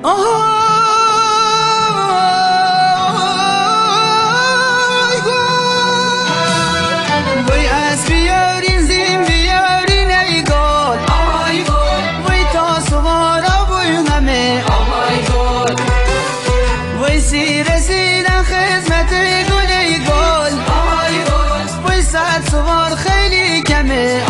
وای از بیارین زین بیارین ای گل وای تا سوارا وای همه وای سی رسیدن خدمت گل ای گل وای صد سوار خیلی کمه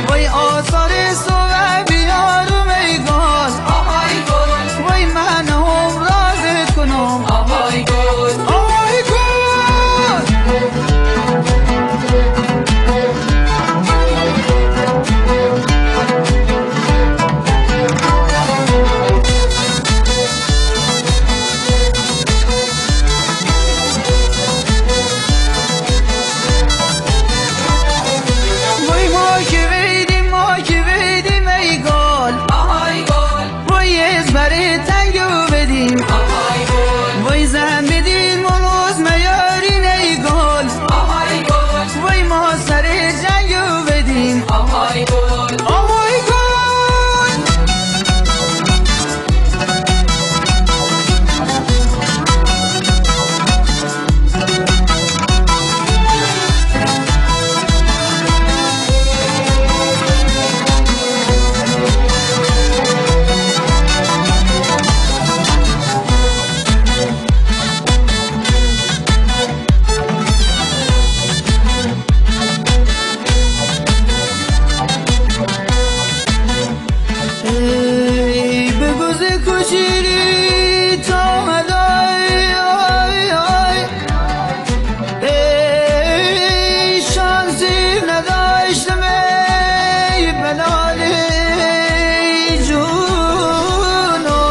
وای آثار صبح بیارم ای گل وای من هم رازت کنم آهای گل آهای گل وای زن بدین مروز میارین ای گل وای ما سر جنگو بدیم آهای گل آهای گل شیری تا مدای ای شانسی نداشتم ای بلالی جونو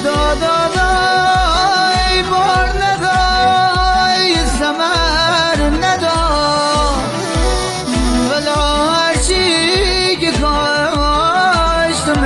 دادای بار ندای سمر ندای ولا هرچی که کاشتم